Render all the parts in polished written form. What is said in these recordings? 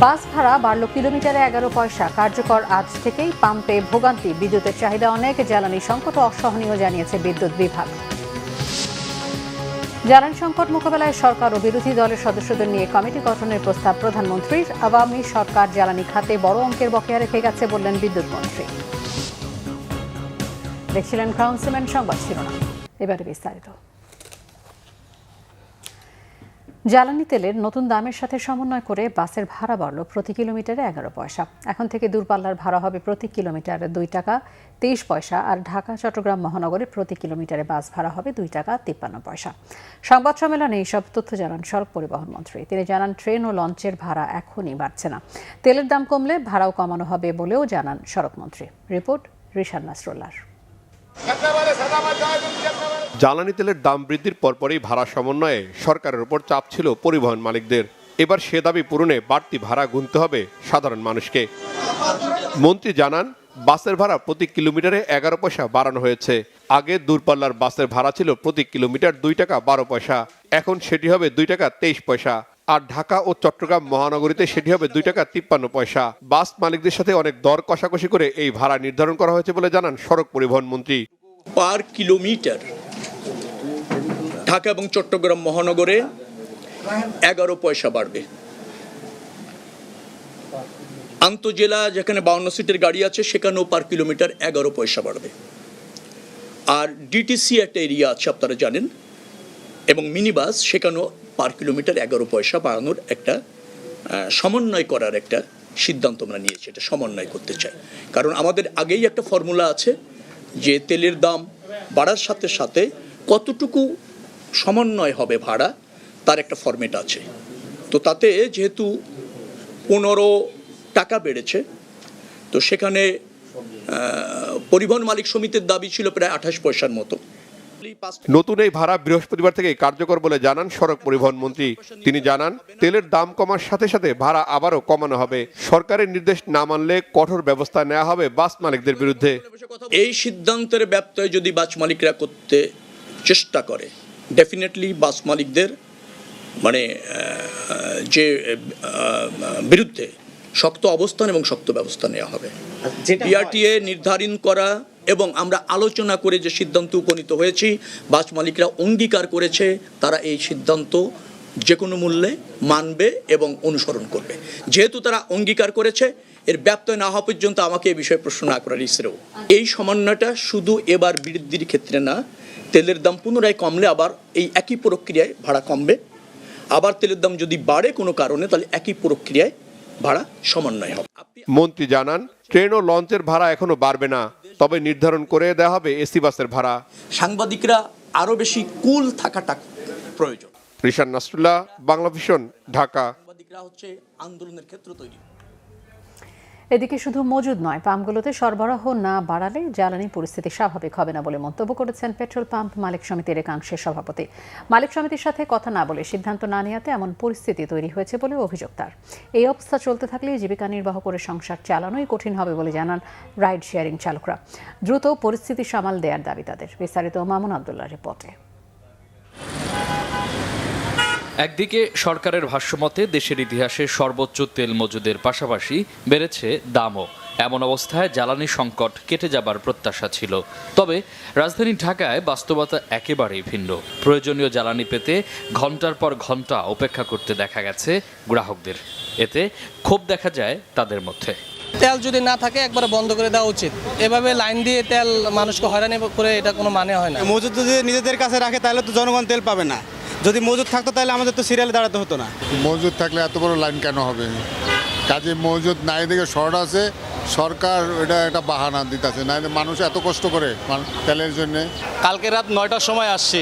বাস ভাড়া বাড়ল কিলোমিটারে 11 পয়সা। কার্যকর আজ থেকেই পাম্পে ভোগান্তি, বিদ্যুতের চাহিদা অনেক, জ্বালানি সংকট অসহনীয় জানিয়েছে বিদ্যুৎ বিভাগ। জ্বালানি সংকট মোকাবেলায় সরকার ও বিরোধী দলের সদস্যদের নিয়ে কমিটি গঠনের প্রস্তাব প্রধানমন্ত্রীর। আওয়ামী সরকার জ্বালানি খাতে বড় অঙ্কের বকেয়া রেখে গেছে বললেন বিদ্যুৎ মন্ত্রী। দেখছিলেন ক্রাউন সিমেন্ট সংবাদ শিরোনাম, এবারে বিস্তারিত। জ্বালানি তেলের নতুন দামের সাথে সমন্বয় করে বাসের ভাড়া বাড়ল প্রতি কিলোমিটারে 11 পয়সা। এখন থেকে দূরপাল্লার ভাড়া হবে প্রতি কিলোমিটারে 2 টাকা 23 পয়সা, আর ঢাকা চট্টগ্রাম মহানগরে প্রতি কিলোমিটারে বাস ভাড়া হবে 2 টাকা 53 পয়সা। সংবাদ সম্মেলনে এইসব তথ্য জানান সড়ক পরিবহন মন্ত্রী। তিনি জানান, ট্রেন ও লঞ্চের ভাড়া এখনই বাড়ছে না, তেলের দাম কমলে ভাড়াও কমানো হবে বলেও জানান সড়ক মন্ত্রী। রিপোর্ট রিশাদ নাসরুল্লাহর। জ্বালানি তেলের দাম বৃদ্ধির পরপরই ভাড়া সমন্বয়ে সরকারের উপর চাপ ছিল পরিবহন মালিকদের। এবার সে দাবি পূরণে বাড়তি ভাড়া গুনতে হবে সাধারণ মানুষকে। মন্ত্রী জানান, বাসের ভাড়া প্রতি কিলোমিটারে 11 পয়সা বাড়ানো হয়েছে। আগে দূরপাল্লার বাসের ভাড়া ছিল প্রতি কিলোমিটার 2 টাকা 12 পয়সা, এখন সেটি হবে 2 টাকা 23 পয়সা। আর ঢাকা ও চট্টগ্রাম মহানগরীতে সেটি হবে 2 টাকা 53 পয়সা। বাস মালিকদের সাথে অনেক দর কষাকষি করে এই ভাড়া নির্ধারণ করা হয়েছে বলে জানান সড়ক পরিবহন মন্ত্রী। পার কিলোমিটার ঢাকা এবং চট্টগ্রাম মহানগরে 11 পয়সা বাড়বে। আন্তজেলা যেখানে 52 সিটের গাড়ি আছে সেখানেও পার কিলোমিটার 11 পয়সা বাড়বে। আর ডিটিসি একটা এরিয়া আছে আপনারা জানেন, এবং মিনি বাস, সেখানেও পার কিলোমিটার 11 পয়সা বাড়ানোর একটা সমন্বয় করার একটা সিদ্ধান্ত আমরা নিয়েছি। এটা সমন্বয় করতে চাই, কারণ আমাদের আগেই একটা ফর্মুলা আছে যে তেলের দাম বাড়ার সাথে সাথে কতটুকু সমন্বয় হবে ভাড়া, তার একটা ফরম্যাট আছে। তো তাতে যেহেতু 15 টাকা বেড়েছে, তো সেখানে পরিবহন মালিক সমিতির দাবি ছিল প্রায় 28 পয়সার মতো। নতুন এই ভাড়া বৃহস্পতিবার থেকে কার্যকর বলে জানান সড়ক পরিবহন মন্ত্রী। তিনি জানান, তেলের দাম কমার সাথে সাথে ভাড়া আবারও কমানো হবে। সরকারের নির্দেশ না মানলে কঠোর ব্যবস্থা নেওয়া হবে বাস মালিকদের বিরুদ্ধে। এই সিদ্ধান্তের ব্যত্যয় যদি বাস মালিকরা করতে চেষ্টা করে, ডেফিনেটলি বাস মালিকদের যে বিরুদ্ধে শক্ত অবস্থান এবং শক্ত ব্যবস্থা নেওয়া হবে। বিআরটিএ নির্ধারণ করা এবং আমরা আলোচনা করে যে সিদ্ধান্ত উপনীত হয়েছি, বাস মালিকরা অঙ্গীকার করেছে তারা এই সিদ্ধান্ত যে কোনো মূল্যে মানবে এবং অনুসরণ করবে। যেহেতু তারা অঙ্গীকার করেছে, এর ব্যত্যয় না হওয়া পর্যন্ত আমাকে এই বিষয়ে প্রশ্ন না করার ইসরেও। এই সমন্বয়টা শুধু এবার বৃদ্ধির ক্ষেত্রে না, তেলের দাম পুনরায় কমলে আবার এই একই প্রক্রিয়ায় ভাড়া কমবে। আবার তেলের দাম যদি বাড়ে কোনো কারণে, তাহলে একই প্রক্রিয়ায় ভাড়া সমন্বয় হবে। মন্ত্রী জানান, ট্রেন ও লঞ্চের ভাড়া এখনো বাড়বে না, তবে নির্ধারণ করে দেওয়া হবে এসি বাসের ভাড়া। সাংবাদিকরা আরো বেশি কুল থাকাটা প্রয়োজন। রিশাদ নাসরুল্লাহ, বাংলা ভিশন, ঢাকা। সাংবাদিকরা হচ্ছে আন্দোলনের ক্ষেত্র তৈরি। এদিকে শুধু মজুদ নয়, পাম্পগুলোতে সরবরাহ না বাড়ালে জ্বালানি পরিস্থিতি স্বাভাবিক হবে না বলে মন্তব্য করেছেন পেট্রোল পাম্প মালিক সমিতির একাংশের সভাপতি। মালিক সমিতির সাথে কথা না বলে সিদ্ধান্ত না নেওয়াতে এমন পরিস্থিতি তৈরি হয়েছে বলে অভিযোগ তার। এই অবস্থা চলতে থাকলে জীবিকা নির্বাহ করে সংসার চালানোই কঠিন হবে বলে জানান রাইড শেয়ারিং চালকরা। দ্রুত পরিস্থিতি সামাল দেওয়ার দাবি তাদের। বিস্তারিত মামুন আবদুল্লাহ রিপোর্টে। একদিকে সরকারের ভাষ্যমতে দেশের ইতিহাসে সর্বোচ্চ তেল মজুদের পাশাপাশি বেড়েছে দামও। এমন অবস্থায় জ্বালানি সংকট কেটে যাবার প্রত্যাশা ছিল। তবে রাজধানী ঢাকায় বাস্তবতা একেবারেই ভিন্ন। প্রয়োজনীয় জ্বালানি পেতে ঘন্টার পর ঘন্টা অপেক্ষা করতে দেখা গেছে গ্রাহকদের। এতে ক্ষোভ দেখা যায় তাদের মধ্যে। তেল যদি না থাকে একবারে বন্ধ করে দেওয়া উচিত। এভাবে লাইন দিয়ে তেল মানুষকে হয়রানি করে এটা কোনো মানে হয় না। মজুদ যদি নিজেদের কাছে রাখে তাহলে তো জনগণ তেল পাবে না। যদি মজুদ থাকতো তাহলে আমাদের তো সিরিয়ালে দাঁড়াতে হতো না। মজুদ থাকলে এত বড় লাইন কেন হবে? কাজে মজুদ নাই দিকে শর্ট আছে, সরকার এটা একটা বাহানা দিতেছে, না মানুষ এত কষ্ট করে তেলের জন্য। কালকে রাত 9টার সময় আসছি,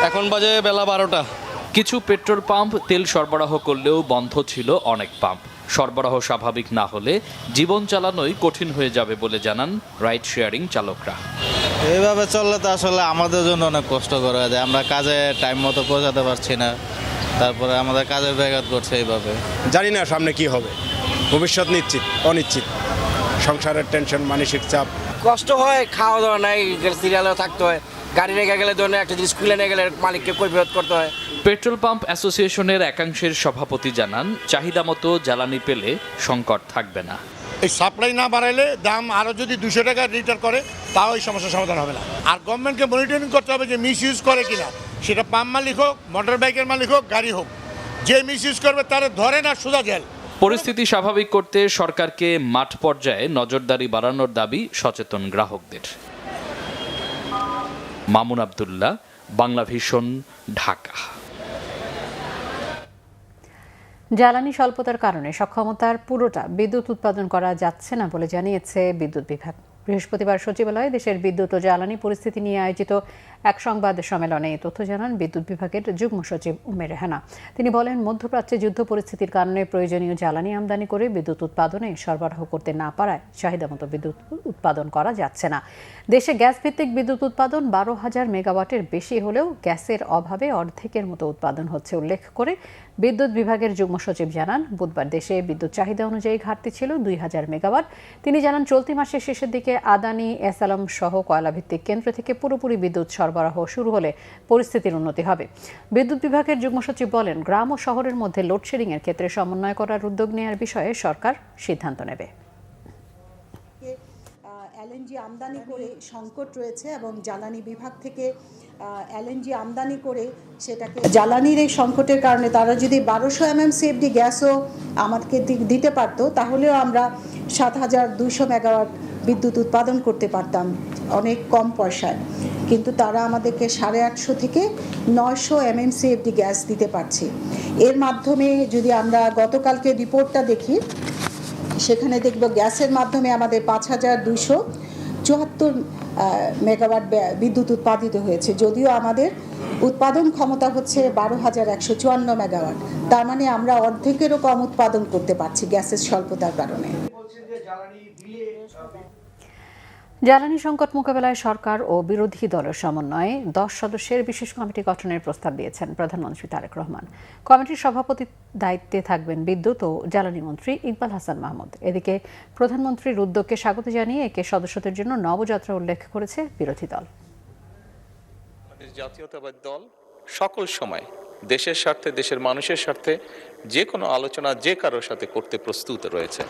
এখন বাজে বেলা 12টা। কিছু পেট্রোল পাম্প তেল সরবরাহ করলেও বন্ধ ছিল অনেক পাম্প। সরবরাহ স্বাভাবিক না হলে জীবন চালানোই কঠিন হয়ে যাবে বলে জানান রাইড শেয়ারিং চালকরা। এইভাবে চললে তো আসলে আমাদের জন্য অনেক কষ্ট করা যায়। আমরা কাজে টাইম মতো পৌঁছাতে পারছি না, তারপরে আমাদের কাজের ব্যাঘাত করছে। এইভাবে জানি না সামনে কি হবে, ভবিষ্যৎ নিশ্চিত অনিশ্চিত, সংসারের টেনশন, মানসিক চাপ। কষ্ট হয়, খাওয়া দাওয়া নাই, সিরিয়ালেও থাকতে হয়, গাড়ি রেখে গেলে ধরুন একটা জিনিস খুলে নিয়ে গেলে মালিককে কৈফিয়ত করতে হয়। পেট্রোল পাম্প অ্যাসোসিয়েশনের একাংশের সভাপতি জানান, চাহিদা মতো জ্বালানি পেলে সংকট থাকবে না। এই সাপ্লাই না বাড়াইলে দাম আরও যদি 200 টাকা লিটার করে তাও এই সমস্যার সমাধান হবে না। আর গভর্নমেন্টকে মনিটরিং করতে হবে যে মিস ইউজ করে কিনা, সেটা পাম্প মালিক হোক, মোটর বাইকের মালিক হোক, গাড়ি হোক, যে মিস ইউজ করবে তারা ধরে না সোজা জেল। পরিস্থিতি স্বাভাবিক করতে সরকারকে মাঠ পর্যায়ে নজরদারি বাড়ানোর দাবি সচেতন গ্রাহকদের। মামুন আব্দুল্লাহ, বাংলা ভিশন, ঢাকা। জ্বালানি স্বল্পতার কারণে সক্ষমতার পুরোটা বিদ্যুৎ উৎপাদন করা যাচ্ছে না বলে জানিয়েছে বিদ্যুৎ বিভাগ। বৃহস্পতিবার সচিবালয়ে দেশের বিদ্যুৎ ও জ্বালানি পরিস্থিতি নিয়ে আয়োজিত এক সংবাদ সম্মেলনে এই তথ্য জানান বিদ্যুৎ বিভাগের যুগ্ম সচিব উমের রেহানা। তিনি বলেন, মধ্যপ্রাচ্যে যুদ্ধ পরিস্থিতির কারণে প্রয়োজনীয় জ্বালানি আমদানি করে বিদ্যুৎ উৎপাদনে সরবরাহ করতে না পারায় চাহিদামতো বিদ্যুৎ উৎপাদন করা যাচ্ছে না। দেশে গ্যাস ভিত্তিক বিদ্যুৎ উৎপাদন 12,000 মেগাওয়াটের বেশি হলেও গ্যাসের অভাবে অর্ধেকের মতো উৎপাদন হচ্ছে উল্লেখ করে বিদ্যুৎ বিভাগের যুগ্ম সচিব জানান, বুধবার দেশে বিদ্যুৎ চাহিদা অনুযায়ী ঘাটতি ছিল 2,000 মেগাওয়াট। তিনি জানান, চলতি মাসের শেষের দিকে আদানি, এসালাম সহ কয়লাভিত্তিক কেন্দ্র থেকে পুরোপুরি বিদ্যুৎ সরবরাহ শুরু হলে পরিস্থিতির উন্নতি হবে। বিদ্যুৎ বিভাগের যুগ্ম সচিব বলেন, গ্রাম ও শহরের মধ্যে লোডশেডিং এর ক্ষেত্রে সমন্বয় করার উদ্যোগ নেওয়ার বিষয়ে সরকার সিদ্ধান্ত নেবে। এলএনজি আমদানি করে সংকট রয়েছে এবং জ্বালানি বিভাগ থেকে এলএনজি আমদানি করে সেটাকে জ্বালানির এই সংকটের কারণে তারা যদি 1200 MMCFD গ্যাসও আমাদেরকে দিতে পারতো, তাহলেও আমরা 7,200 মেগাওয়াট বিদ্যুৎ উৎপাদন করতে পারতাম অনেক কম পয়সায়। কিন্তু তারা আমাদেরকে 850 থেকে 900 MMCFD গ্যাস দিতে পারছে। এর মাধ্যমে যদি আমরা গতকালকে রিপোর্টটা দেখি, সেখানে দেখব গ্যাসের মাধ্যমে আমাদের 5,274 মেগাওয়াট বিদ্যুৎ উৎপাদিত হয়েছে, যদিও আমাদের উৎপাদন ক্ষমতা হচ্ছে 12,154 মেগাওয়াট। তার মানে আমরা অর্ধেকেরও কম উৎপাদন করতে পারছি গ্যাসের স্বল্পতার কারণে। জ্বালানি সংকট মোকাবেলায় সরকার ও বিরোধী দলের সমন্বয়ে 10 সদস্যের বিশেষ কমিটি গঠনের প্রস্তাব দিয়েছেন প্রধানমন্ত্রী তারেক রহমান। কমিটির সভাপতির দায়িত্বে থাকবেন বিদ্যুৎ ও জ্বালানি মন্ত্রী ইকবাল হাসান মাহমুদ। এদিকে প্রধানমন্ত্রীর উদ্যোগকে স্বাগত জানিয়ে একে সদস্যদের জন্য নবযাত্রা উল্লেখ করেছে বিরোধী দল। জাতীয়তাবাদী দল সকল সময় দেশের স্বার্থে, দেশের মানুষের স্বার্থে যে কোনো আলোচনা যে কারোর সাথে করতে প্রস্তুত রয়েছে।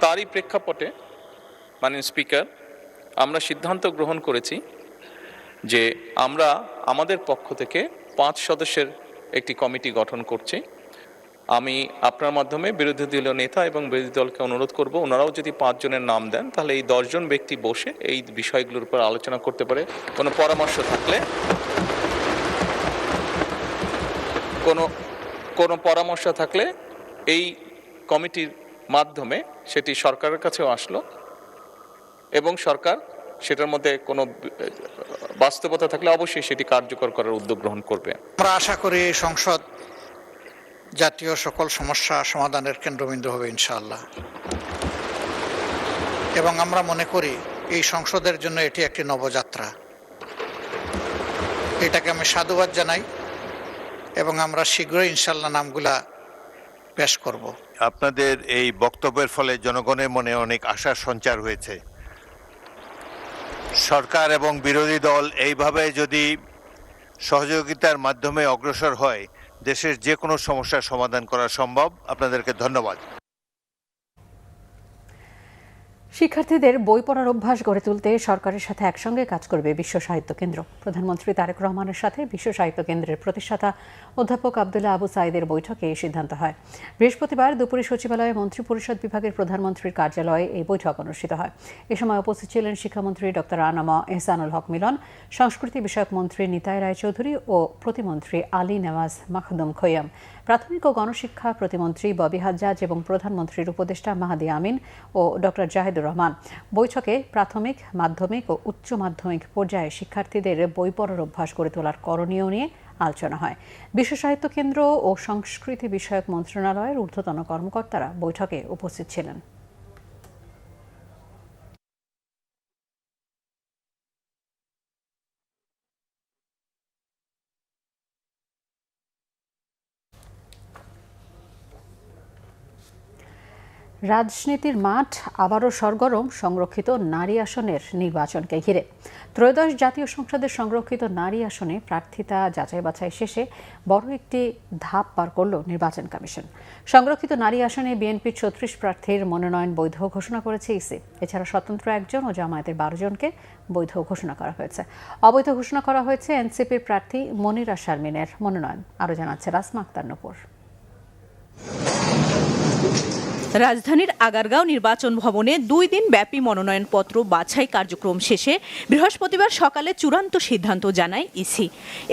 তারই প্রেক্ষাপটে মাননীয় স্পিকার, আমরা সিদ্ধান্ত গ্রহণ করেছি যে আমরা আমাদের পক্ষ থেকে 5 সদস্যের একটি কমিটি গঠন করছি। আমি আপনার মাধ্যমে বিরোধী দলীয় নেতা এবং বিরোধী দলকে অনুরোধ করব, ওনারাও যদি 5 জনের নাম দেন তাহলে এই 10 জন ব্যক্তি বসে এই বিষয়গুলোর উপর আলোচনা করতে পারে। কোনো পরামর্শ থাকলে কোনো পরামর্শ থাকলে এই কমিটির মাধ্যমে সেটি সরকারের কাছেও আসলো এবং সরকার সেটার মধ্যে কোনো বাস্তবতা থাকলে অবশ্যই সেটি কার্যকর করার উদ্যোগ গ্রহণ করবে। আমরা আশা করি এই সংসদ জাতীয় সকল সমস্যা সমাধানের কেন্দ্রবিন্দু হবে ইনশাআল্লাহ, এবং আমরা মনে করি এই সংসদের জন্য এটি একটি নবযাত্রা। এটাকে আমি সাধুবাদ জানাই এবং আমরা শীঘ্রই ইনশাআল্লাহ নামগুলা পেশ করব। আপনাদের এই বক্তব্যের ফলে জনগণের মনে অনেক আশার সঞ্চার হয়েছে। সরকার এবং বিরোধী দল এইভাবে যদি সহযোগিতার মাধ্যমে অগ্রসর হয়, দেশের যে কোনো সমস্যার সমাধান করা সম্ভব। আপনাদেরকে ধন্যবাদ। শিক্ষার্থীদের বই পড়ার অভ্যাস গড়ে তুলতে সরকারের সাথে একসঙ্গে কাজ করবে বিশ্ব সাহিত্য কেন্দ্র। প্রধানমন্ত্রী তারেক রহমানের সাথে বিশ্ব সাহিত্য কেন্দ্রের প্রতিষ্ঠাতা অধ্যাপক আবদুল্লাহ আবু সাঈদের বৈঠকে এই সিদ্ধান্ত হয়। বৃহস্পতিবার দুপুরে সচিবালয়ে মন্ত্রিপরিষদ বিভাগের প্রধানমন্ত্রীর কার্যালয়ে এই বৈঠক অনুষ্ঠিত হয়। এ সময় উপস্থিত ছিলেন শিক্ষামন্ত্রী ডক্টর আনামা এহসানুল হক মিলন, সংস্কৃতি বিষয়ক মন্ত্রী নিতাই রায়চৌধুরী ও প্রতিমন্ত্রী আলী নেওয়াজ মাখদুম খৈয়াম, প্রাথমিক ও গণশিক্ষা প্রতিমন্ত্রী ববি হাজ্জাজ এবং প্রধানমন্ত্রীর উপদেষ্টা মাহাদি আমিন ও ডক্টর জাহিদুর রহমান। বৈঠকে প্রাথমিক, মাধ্যমিক ও উচ্চ মাধ্যমিক পর্যায়ে শিক্ষার্থীদের বই পড়ার অভ্যাস গড়ে তোলার করণীয় নিয়ে আলোচনা হয়। বিশ্ব সাহিত্য কেন্দ্র ও সংস্কৃতি বিষয়ক মন্ত্রণালয়ের ঊর্ধ্বতন কর্মকর্তারা বৈঠকে উপস্থিত ছিলেন। রাজনীতির মাঠ আবারও সরগরম সংরক্ষিত নারী আসনের নির্বাচনকে ঘিরে। ত্রয়োদশ জাতীয় সংসদের সংরক্ষিত নারী আসনে প্রার্থিতা যাচাই বাছাই শেষে বড় একটি ধাপ পার করল নির্বাচন কমিশন। সংরক্ষিত নারী আসনে বিএনপির ৩৬ প্রার্থীর মনোনয়ন বৈধ ঘোষণা করেছে ইসি। এছাড়া স্বতন্ত্র ১ জন ও জামায়াতের ১২ জনকে বৈধ ঘোষণা করা হয়েছে। অবৈধ ঘোষণা করা হয়েছে এনসিপির প্রার্থী মনিরা শারমিনের মনোনয়ন। আরও জানাচ্ছে রাসমা আক্তার নূপুর। রাজধানীর আগারগাঁও নির্বাচন ভবনে ২ দিন ব্যাপী মনোনয়নপত্র বাছাই কার্যক্রম শেষে বৃহস্পতিবার সকালে চূড়ান্ত সিদ্ধান্ত জানায় ইসি।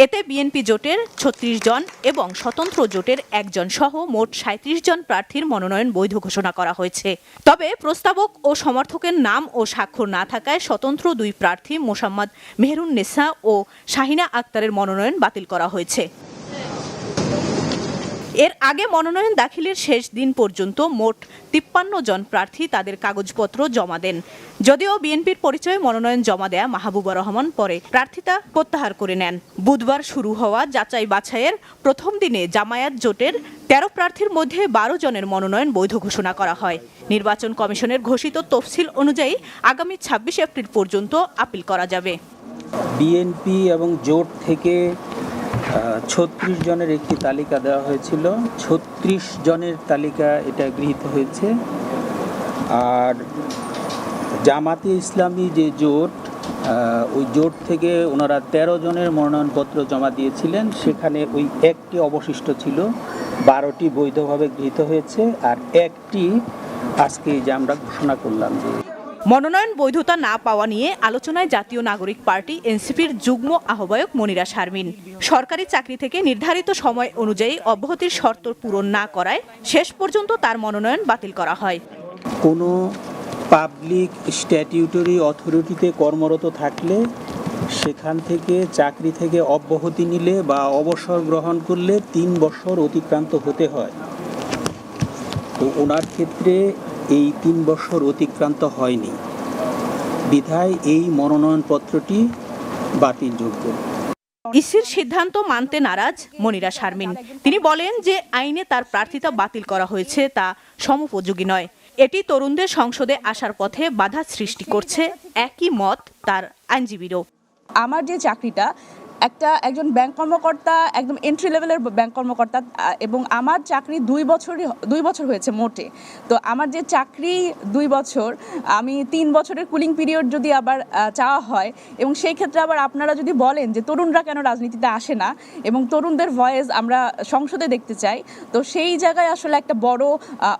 এতে বিএনপি জোটের ৩৬ জন এবং স্বতন্ত্র জোটের ১ জন সহ মোট ৩৭ জন প্রার্থীর মনোনয়ন বৈধ ঘোষণা করা হয়েছে। তবে প্রস্তাবক ও সমর্থকের নাম ও স্বাক্ষর না থাকায় স্বতন্ত্র ২ প্রার্থী মোসাম্মদ মেহেরুন্নেসা ও শাহিনা আক্তারের মনোনয়ন বাতিল করা হয়েছে। এর আগে মনোনয়ন দাখিলের শেষ দিন পর্যন্ত মোট ৫৩ জন প্রার্থী তাদের কাগজপত্র জমা দেন। যদিও বিএনপির পরিচয়ে মনোনয়ন জমা দেয়া মাহবুবা রহমান পরে প্রার্থিতা প্রত্যাহার করে নেন। বুধবার শুরু হওয়া যাচাই বাছাইয়ের প্রথম দিনে জামায়াত জোটের ১৩ প্রার্থীর মধ্যে ১২ জনের মনোনয়ন বৈধ ঘোষণা করা হয়। নির্বাচন কমিশনের ঘোষিত তফসিল অনুযায়ী আগামী ২৬ এপ্রিল পর্যন্ত আপিল করা যাবে। বিএনপি এবং জোট থেকে ৩৬ জনের একটি তালিকা দেওয়া হয়েছিল। ৩৬ জনের তালিকা এটা গৃহীত হয়েছে। আর জামাতে ইসলামী যে জোট, ওই জোট থেকে ওনারা ১৩ জনের মনোনয়নপত্র জমা দিয়েছিলেন, সেখানে ওই একটি অবশিষ্ট ছিল। ১২টি বৈধভাবে গৃহীত হয়েছে আর একটি আজকে যে আমরা ঘোষণা করলাম। যে মনোনয়ন বৈধতা না পাওয়া নিয়ে আলোচনায় জাতীয় নাগরিক পার্টি এনসিপির যুগ্ম আহ্বায়ক মনিরা শারমিন। সরকারি চাকরি থেকে নির্ধারিত সময় অনুযায়ী অব্যাহতির শর্ত পূরণ না করায় শেষ পর্যন্ত তার মনোনয়ন বাতিল করা হয়। কোনো পাবলিক স্ট্যাটিউটরি অথরিটিতে কর্মরত থাকলে সেখান থেকে চাকরি থেকে অব্যাহতি নিলে বা অবসর গ্রহণ করলে ৩ বছর অতিক্রান্ত হতে হয়। তো ওনার ক্ষেত্রে এই ৩ বছর অতিক্রান্ত হয়নি, বিধায় এই মনোনয়নপত্রটি বাতিলযোগ্য। ইসির সিদ্ধান্ত মানতে নারাজ মনিরা শারমিন। তিনি বলেন যে আইনে তার প্রার্থিতা বাতিল করা হয়েছে তা সমুপযোগী নয়। এটি তরুণদের সংসদে আসার পথে বাধা সৃষ্টি করছে। একই মত তার আইনজীবীরও। আমার যে চাকরিটা একজন ব্যাংক কর্মকর্তা, একদম এন্ট্রি লেভেলের ব্যাংক কর্মকর্তা, এবং আমার চাকরি 2 বছর হয়েছে মোটে। তো আমার যে চাকরি 2 বছর, আমি 3 বছরের কুলিং পিরিয়ড যদি আবার চাওয়া হয়, এবং সেই ক্ষেত্রে আবার আপনারা যদি বলেন যে তরুণরা কেন রাজনীতিতে আসে না এবং তরুণদের ভয়েস আমরা সংসদে দেখতে চাই, তো সেই জায়গায় আসলে একটা বড়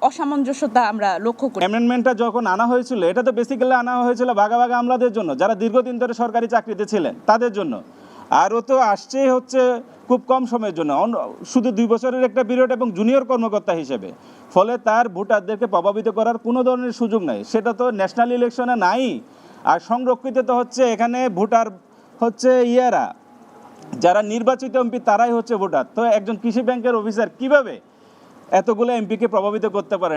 অসামঞ্জস্যতা আমরা লক্ষ্য করি। অ্যামেন্ডমেন্টটা যখন আনা হয়েছিল, এটা তো বেসিক্যালি আনা হয়েছিল ভাগাভাগি আমলাদের জন্য, যারা দীর্ঘদিন ধরে সরকারি চাকরিতে ছিলেন তাদের জন্য। আরও তো আসছেই হচ্ছে খুব কম সময়ের জন্য, শুধু 2 বছরের একটা পিরিয়ড এবং জুনিয়র কর্মকর্তা হিসেবে। ফলে তার ভোটারদেরকে প্রভাবিত করার কোনো ধরনের সুযোগ নাই। সেটা তো ন্যাশনাল ইলেকশনে নাই। আর সংরক্ষিত তো হচ্ছে এখানে ভোটার হচ্ছে যারা নির্বাচিত এমপি তারাই হচ্ছে ভোটার। তো একজন কৃষি ব্যাংকের অফিসার কিভাবে এতগুলো এমপিকে প্রভাবিত করতে পারে?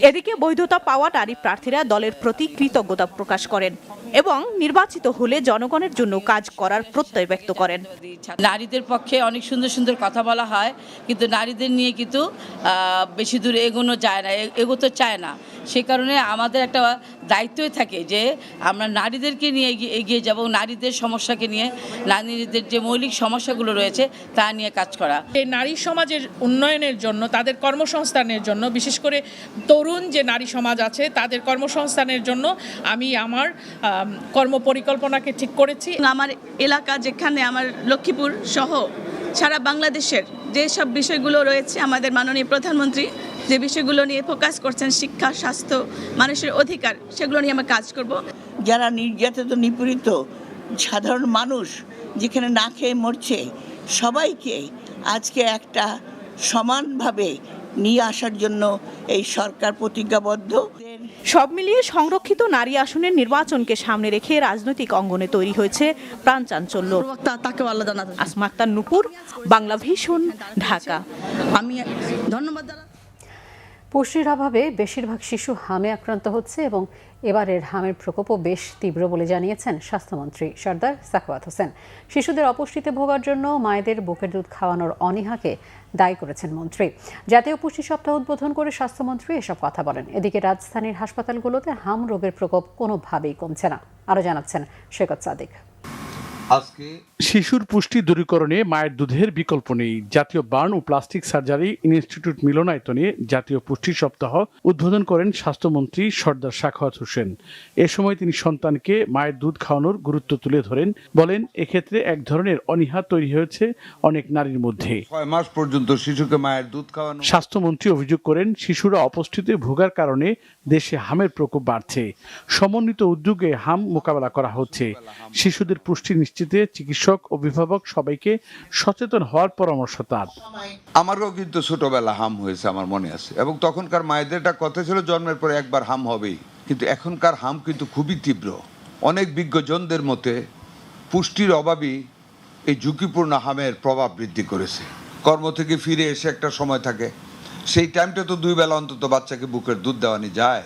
এদিকে বৈধতা পাওয়া নারী প্রার্থীরা দলের প্রতি কৃতজ্ঞতা প্রকাশ করেন এবং নির্বাচিত হলে জনগণের জন্য কাজ করার প্রত্যয় ব্যক্ত করেন। নারীদের পক্ষে অনেক সুন্দর সুন্দর কথা বলা হয়, কিন্তু নারীদের নিয়ে কিন্তু বেশি দূর এগোতে চায় না। সে কারণে আমাদের একটা দায়িত্বই থাকে যে আমরা নারীদেরকে নিয়ে এগিয়ে যাব, নারীদের সমস্যাকে নিয়ে, নারীদের যে মৌলিক সমস্যাগুলো রয়েছে তা নিয়ে কাজ করা। এই নারী সমাজের উন্নয়নের জন্য, তাদের কর্মসংস্থানের জন্য, বিশেষ করে তরুণ যে নারী সমাজ আছে তাদের কর্মসংস্থানের জন্য আমি আমার কর্ম পরিকল্পনাকে ঠিক করেছি। আমার এলাকা, যেখানে আমার লক্ষ্মীপুর সহ সারা বাংলাদেশের যেসব বিষয়গুলো রয়েছে, আমাদের মাননীয় প্রধানমন্ত্রী যে বিষয়গুলো নিয়ে ফোকাস করছেন, শিক্ষা, স্বাস্থ্য, মানুষের অধিকার, সেগুলো নিয়ে আমরা কাজ করব। যারা নির্যাতিত, নিপীড়িত সাধারণ মানুষ যেখানে না খেয়ে মরছে, সবাইকে আজকে একটা সমানভাবে নিয়ে আসার জন্য এই সরকার প্রতিজ্ঞাবদ্ধ। সব মিলিয়ে সংরক্ষিত নারী আসনের নির্বাচনকে সামনে রেখে রাজনৈতিক অঙ্গনে তৈরি হয়েছে প্রাণচাঞ্চল্য। আসমা আক্তার নূপুর, বাংলা ভিশন, ঢাকা। আমি ধন্যবাদ। পুষ্টির অভাবে বেশিরভাগ শিশু হামে আক্রান্ত হচ্ছে এবং এবারের হামের প্রকোপও বেশ তীব্র বলে জানিয়েছেন স্বাস্থ্যমন্ত্রী সরদার সাখাওয়াত হোসেন। শিশুদের অপুষ্টিতে ভোগার জন্য মায়েদের বুকের দুধ খাওয়ানোর অনীহাকে দায়ী করেছেন মন্ত্রী। জাতীয় পুষ্টি সপ্তাহ উদ্বোধন করে স্বাস্থ্যমন্ত্রী এসব কথা বলেন। এদিকে রাজধানীর হাসপাতালগুলোতে হাম রোগের প্রকোপ কোনোভাবেই কমছে না। আরও জানাচ্ছেন সৈকত সাদিক। শিশুর পুষ্টি দূরীকরণে মায়ের দুধের বিকল্প নেই। জাতীয় বার্ন ও প্লাস্টিক সার্জারি ইনস্টিটিউট মিলনায়তনে জাতীয় পুষ্টি সপ্তাহ উদ্বোধন করেন স্বাস্থ্যমন্ত্রী সরদার সাখাওয়াত হোসেন। এ সময় তিনি সন্তানকে মায়ের দুধ খাওয়ানোর গুরুত্ব তুলে ধরেন। বলেন, এক্ষেত্রে এক ধরনের অনীহা তৈরি হয়েছে অনেক নারীর মধ্যে। 6 মাস পর্যন্ত শিশুকে মায়ের দুধ খাওয়ানো। স্বাস্থ্যমন্ত্রী অভিযোগ করেন, শিশুরা অপুষ্টিতে ভোগার কারণে দেশে হামের প্রকোপ বাড়ছে। সমন্বিত উদ্যোগে হাম মোকাবেলা করা হচ্ছে। শিশুদের পুষ্টি নিশ্চিতে চিকিৎসক, অভিভাবক সবাইকে সচেতন হওয়ার পরামর্শ তার। আমারও কিন্তু ছোটবেলা হাম হয়েছে, আমার মনে আছে, এবং তখনকার মায়েদের একটা কথা ছিল জন্মের পরে একবার হাম হবেই। কিন্তু এখনকার হাম কিন্তু খুবই তীব্র। অনেক বিজ্ঞজনদের মতে পুষ্টির অভাবই এই ঝুঁকিপূর্ণ হামের প্রভাব বৃদ্ধি করেছে। কর্ম থেকে ফিরে এসে একটা সময় থাকে, সেই টাইমটা তো 2 বেলা অন্তত বাচ্চাকে বুকের দুধ দেওয়ানি যায়।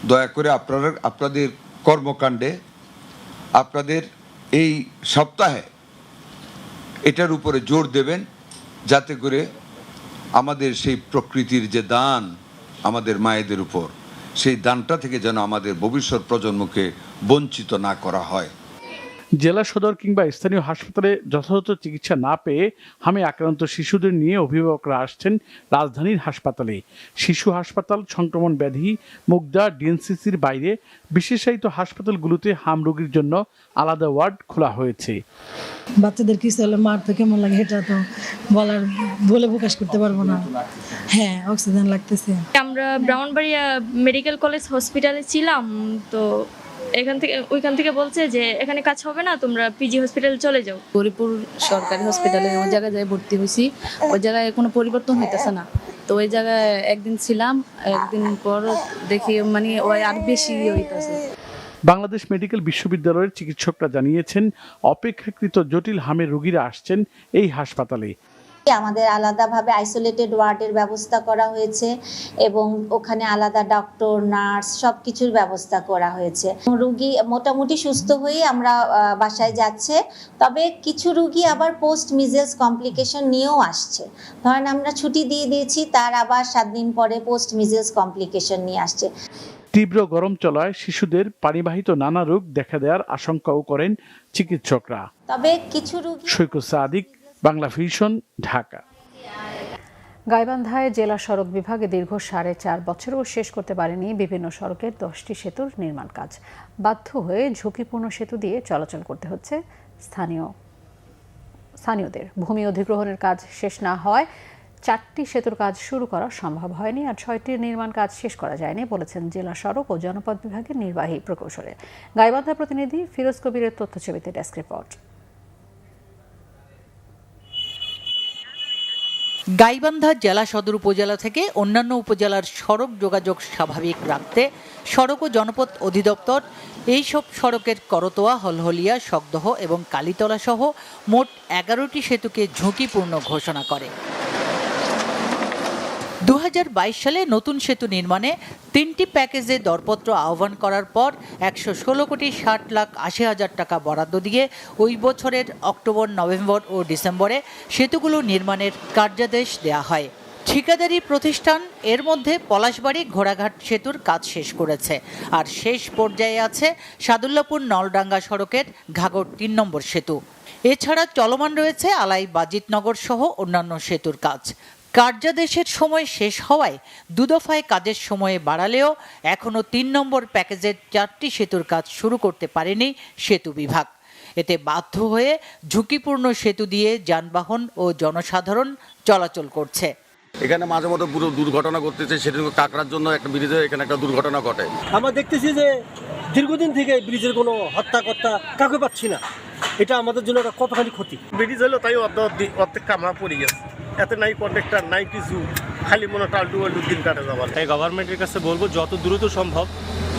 দয়া করে আপনাদের কর্মকাণ্ডে, আপনাদের এই সপ্তাহে এটার উপরে জোর দেবেন, যাতে করে আমাদের সেই প্রকৃতির যে দান আমাদের মায়েদের উপর, সেই দানটা থেকে যেন আমাদের ভবিষ্যৎ প্রজন্মকে বঞ্চিত না করা হয়। জেলা সদর কিংবা স্থানীয় হাসপাতালে যথাযথ চিকিৎসা না পেয়ে হামে আক্রান্ত শিশুদের নিয়ে অভিভাবকরা আসছেন রাজধানীর হাসপাতালে। শিশু হাসপাতাল, সংক্রমণ ব্যাধি, মুগদা, ডিএনসিসির বাইরে বিশেষায়িত হাসপাতালগুলোতে হাম রোগীর জন্য আলাদা ওয়ার্ড খোলা হয়েছে। বাচ্চাদের কিছু হলে মার তো কেমন লাগে এটা তো বলে প্রকাশ করতে পারবো না। হ্যাঁ, অক্সিজেন লাগতেছে। আমরা ব্রাহ্মণবাড়িয়া মেডিকেল কলেজ হসপিটালে ছিলাম, তো ওইখান থেকে বলছে যে এখানে কাজ হবে না, তোমরা পিজি হসপিটাল চলে যাও। গরিপুর সরকারি হসপিটালে ওই জায়গায় যাই ভর্তি হয়েছি, ওই জায়গায় কোনো পরিবর্তন হইতেছে না। তো ওই জায়গায় একদিন ছিলাম, একদিন পর দেখি মানে ওই আর বেশি হইতেছে। বাংলাদেশ মেডিকেল বিশ্ববিদ্যালয়ের চিকিৎসকরা জানিয়েছেন, অপেক্ষাকৃত জটিল হামের রোগীরা আসছেন এই হাসপাতালে। আমাদের আলাদাভাবে আইসোলেটেড ওয়ার্ডের ব্যবস্থা করা হয়েছে এবং ওখানে আলাদা ডক্টর, নার্স সব কিছুর ব্যবস্থা করা হয়েছে। রোগী মোটামুটি সুস্থ হয়ে আমরা বাসায় যাচ্ছে, তবে কিছু রোগী আবার পোস্ট মিজেলস কমপ্লিকেশন নিয়েও আসছে। ধরেন আমরা ছুটি দিয়ে দিয়েছি, তার আবার 7 দিন পরে পোস্ট মিজেলস কমপ্লিকেশন নিয়ে আসছে। তীব্র গরম চলায় শিশুদের পানিবাহিত নানা রোগ দেখা দেওয়ার আশঙ্কাও করেন চিকিৎসকরা। তবে কিছু রোগী। সৈকত সাদিক, বাংলা ভিশন, ঢাকা। গাইবান্ধায় জেলা সড়ক বিভাগে দীর্ঘ 4.5 বছরও শেষ করতে পারেনি বিভিন্ন সড়কের 10টি সেতুর নির্মাণ কাজ। বাধ্য হয়ে ঝুঁকিপূর্ণ সেতু দিয়ে চলাচল করতে হচ্ছে স্থানীয়দের। ভূমি অধিগ্রহণের কাজ শেষ না হওয়ায় 4টি সেতুর কাজ শুরু করা সম্ভব হয়নি, আর 6টির নির্মাণ কাজ শেষ করা যায়নি বলেছেন জেলা সড়ক ও জনপদ বিভাগের নির্বাহী প্রকৌশলী। গাইবান্ধা প্রতিনিধি ফিরোজ কবিরের তথ্যছবিতে ডেস্ক রিপোর্ট। গাইবান্ধা জেলা সদর উপজেলা থেকে অন্যান্য উপজেলার সড়ক যোগাযোগ স্বাভাবিক রাখতে সড়ক ও জনপথ অধিদপ্তর এইসব সড়কের করতোয়া, হলহলিয়া, শকদহ এবং কালীতলা সহ মোট 11টি সেতুকে ঝুঁকিপূর্ণ ঘোষণা করে। 2022 সালে নতুন সেতু নির্মাণে 3টি প্যাকেজে দরপত্র আহ্বান করার পর 116,60,80,000 টাকা বরাদ্দ দিয়ে ওই বছরের অক্টোবর, নভেম্বর ও ডিসেম্বরে সেতুগুলো নির্মাণের কার্যাদেশ দেয়া হয়। ঠিকাদারি প্রতিষ্ঠান এর মধ্যে পলাশবাড়ি ঘোড়াঘাট সেতুর কাজ শেষ করেছে, আর শেষ পর্যায়ে আছে সাদুল্লাপুর নলডাঙ্গা সড়কের ঘাগর 3 নম্বর সেতু। এছাড়া চলমান রয়েছে আলাই বাজিতনগর সহ অন্যান্য সেতুর কাজ। কার্যাদেশের সময় শেষ হওয়ায় 2 দফায় কাজের সময়ে বাড়ালেও এখনও 3 নম্বর প্যাকেজের 4টি সেতুর কাজ শুরু করতে পারেনি সেতু বিভাগ। এতে বাধ্য হয়ে ঝুঁকিপূর্ণ সেতু দিয়ে যানবাহন ও জনসাধারণ চলাচল করছে। এখানে মাঝে মধ্যে পুরো দুর্ঘটনা ঘটতেছে, সেটা কাকড়ার জন্য একটা ব্রিজে এখানে একটা দুর্ঘটনা ঘটে। আমরা দেখতেছি যে দীর্ঘদিন থেকে ব্রিজের কোনো হত্যা কাউকে পাচ্ছি না। এটা আমাদের জন্য একটা কতখানি ক্ষতি। ব্রিজ হলো তাই অর্ধেক কামড়া পড়ে গেছে, এতে নাই কন্ট্রাক্টর নাই কিছু, খালি মনে টাল্টু দিন কাটে যাবার। তাই গভর্নমেন্টের কাছে বলবো যত দ্রুত সম্ভব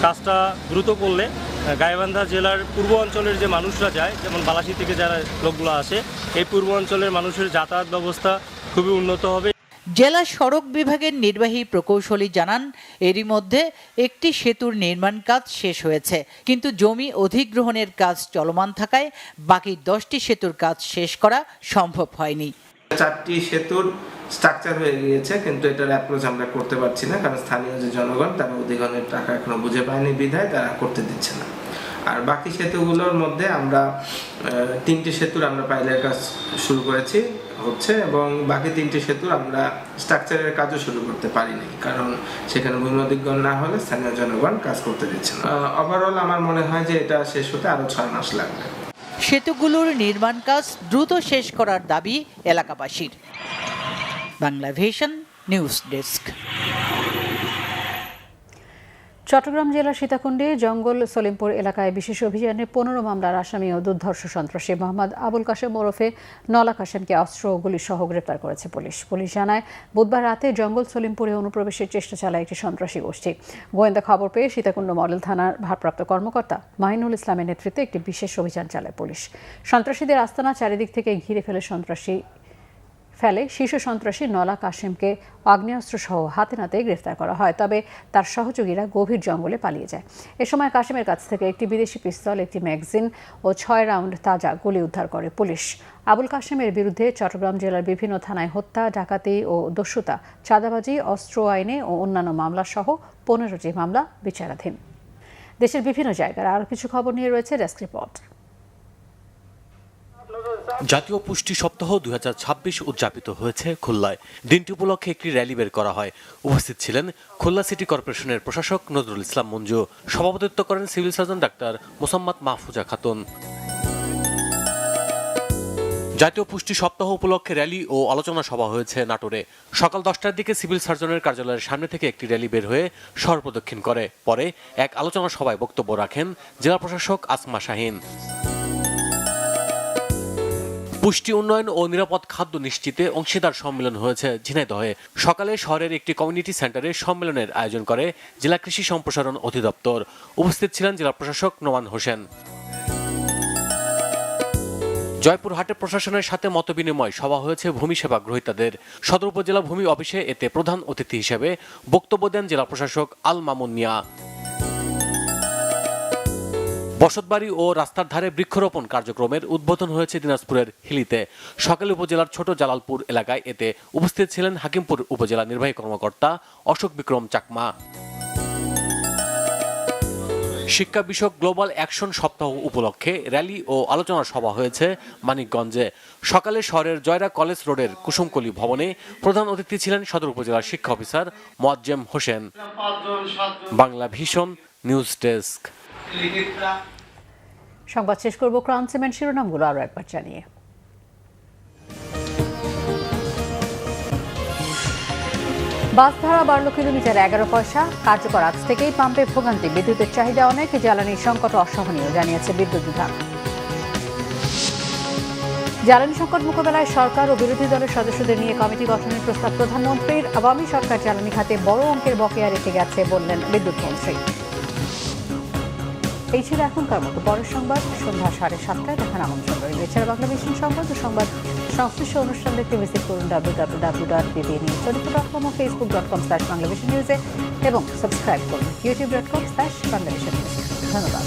কাজটা দ্রুত করলে গাইবান্ধা জেলার পূর্ব অঞ্চলের যে মানুষরা যায়, যেমন বালাসী থেকে যারা লোকগুলো আসে, এই পূর্ব অঞ্চলের মানুষের যাতায়াত ব্যবস্থা খুবই উন্নত হবে। জেলা সড়ক বিভাগের নির্বাহী প্রকৌশলী জানান, এরই মধ্যে একটি সেতুর নির্মাণ কাজ শেষ হয়েছে, কিন্তু জমি অধিগ্রহণের কাজ চলমান থাকায় বাকি 10টি সেতুর কাজ শেষ করা সম্ভব হয়নি। 4টি সেতুর স্ট্রাকচার হয়ে গিয়েছে, কিন্তু এটার অ্যাপ্রোচ আমরা করতে পারছি না, কারণ স্থানীয় যে জনগণ তারা অধিগ্রহণের টাকা এখনো বুঝে পায়নি বিধায় তারা করতে দিচ্ছে না। আর বাকি সেতুগুলোর মধ্যে আমরা 3টি সেতুর আমরা পাইলের কাজ শুরু করেছি হচ্ছে, এবং বাকি 3টি সেতুর আমরা স্ট্রাকচারের কাজও শুরু করতে পারিনি, কারণ সেখানে ভূমি অধিগ্রহণ না হলে স্থানীয় জনগণ কাজ করতে দিচ্ছে না। ওভারঅল আমার মনে হয় যে এটা শেষ হতে আরো 6 মাস লাগবে। সেতুগুলোর নির্মাণ কাজ দ্রুত শেষ করার দাবি এলাকাবাসীর। Bangla vision news desk. Chittagong জেলার সীতাকুণ্ডে জঙ্গল সলিমপুর এলাকায় বিশেষ অভিযানে 15 মামলার আসামি ও দুর্ধর্ষ সন্ত্রাসী মোহাম্মদ আবুল কাশেম ওরফে নলা কাশেমকে অস্ত্র ও গুলি সহ গ্রেপ্তার করেছে পুলিশ। পুলিশ জানায়, বুধবার রাতে জঙ্গল সলিমপুরে অনুপ্রবেশের চেষ্টা চালায় একটি সন্ত্রাসী গোষ্ঠী। গোয়েন্দা খবর পেয়ে সীতাকুণ্ড মডেল থানার ভারপ্রাপ্ত কর্মকর্তা মাহিনুল ইসলামের নেতৃত্বে একটি বিশেষ অভিযান চালায় পুলিশ। সন্ত্রাসীদের আস্তানা চারিদিক থেকে ঘিরে ফেলে শীর্ষ সন্ত্রাসী নলা কাশেমকে আগ্নেয়াস্ত্র সহ হাতে নাতে গ্রেফতার করা হয়, তবে তার সহযোগীরা গভীর জঙ্গলে পালিয়ে যায়। এ সময় কাশেমের কাছ থেকে একটি বিদেশি পিস্তল, একটি ম্যাগাজিন ও 6 রাউন্ড তাজা গুলি উদ্ধার করে পুলিশ। আবুল কাশেমের বিরুদ্ধে চট্টগ্রাম জেলার বিভিন্ন থানায় হত্যা, ডাকাতি ও দস্যুতা, চাঁদাবাজি, অস্ত্র আইনে ও অন্যান্য মামলা সহ 15টি মামলা বিচারাধীন। দেশের বিভিন্ন জায়গার আরও কিছু খবর নিয়ে রয়েছে ডেস্ক রিপোর্ট। জাতীয় পুষ্টি সপ্তাহ 2026 উদযাপিত হয়েছে খুলনায়। দিনটি উপলক্ষে একটি র্যালি বের করা হয়। উপস্থিত ছিলেন খুলনা সিটি কর্পোরেশনের প্রশাসক নজরুল ইসলাম মঞ্জু। সভাপতিত্ব করেন civil surgeon doctor Mosammat Mahfuza Khatun. জাতীয় পুষ্টি সপ্তাহ উপলক্ষে র্যালি ও আলোচনা সভা হয়েছে নাটোরে। সকাল 10টার দিকে সিভিল সার্জনের কার্যালয়ের সামনে থেকে একটি র্যালি বের হয়ে শহর প্রদক্ষিণ করে। পরে এক আলোচনা সভায় বক্তব্য রাখেন জেলা প্রশাসক আসমা শাহিন। পুষ্টি উন্নয়ন ও নিরাপদ খাদ্য নিশ্চিতে অংশীদার সম্মেলন হয়েছে ঝিনাইদহে। সকালে শহরের একটি কমিউনিটি সেন্টারে সম্মেলনের আয়োজন করে জেলা কৃষি সম্প্রসারণ অধিদপ্তর। উপস্থিত ছিলেন জেলা প্রশাসক নোমান হোসেন। জয়পুরহাটে প্রশাসনের সাথে মতবিনিময় সভা হয়েছে ভূমি সেবা গ্রহীতাদের। সদর উপজেলা ভূমি অফিসে এতে প্রধান অতিথি হিসেবে বক্তব্য দেন জেলা প্রশাসক আল মামুন মিয়া। বসতবাড়ি ও রাস্তার ধারে বৃক্ষরোপণ কার্যক্রমের উদ্বোধন হয়েছে দিনাজপুরের হিলিতে। সকালে উপজেলার ছোট জালালপুর এলাকায় এতে উপস্থিত ছিলেন হাকিমপুর উপজেলা নির্বাহী কর্মকর্তা অশোক বিক্রম চাকমা। শিক্ষা বিষয়ক গ্লোবাল অ্যাকশন সপ্তাহ উপলক্ষে র্যালি ও আলোচনা সভা হয়েছে মানিকগঞ্জে। সকালে শহরের জয়রা কলেজ রোডের কুসুমকলি ভবনে প্রধান অতিথি ছিলেন সদর উপজেলার শিক্ষা officer Moazzem Hossain. Bangla vision news desk. সংবাদ শেষ করব ক্রাউন সিমেন্ট শিরোনামগুলো আরো একবার জানিয়ে। বাস ভাড়া বাড়ল কিলোমিটার 11 পয়সা। কার্যকর আজ থেকেই পাম্পে ভোগান্তি, বিদ্যুতের চাহিদা অনেক, জ্বালানির সংকট অসহনীয়, জানিয়েছে বিদ্যুৎ বিভাগ। জ্বালানি সংকট মোকাবেলায় সরকার ও বিরোধী দলের সদস্যদের নিয়ে কমিটি গঠনের প্রস্তাব প্রধানমন্ত্রীর। আওয়ামী সরকার জ্বালানি খাতে বড় অঙ্কের বকেয়া রেখে গেছে বললেন বিদ্যুৎ মন্ত্রী। এই ছিল এখনকার মতো। পরের সংবাদ সন্ধ্যা 7:30টায় দেখার আমন্ত্রণ রইল। এছাড়া বাংলা ভিশন সংবাদ ও সংবাদ সংশ্লিষ্ট অনুষ্ঠান দেখতে ভিজিট করুন www.bbnews24.com ও facebook.com/banglavisionnews এবং সাবস্ক্রাইব করুন youtube.com/banglavisionnews। ধন্যবাদ।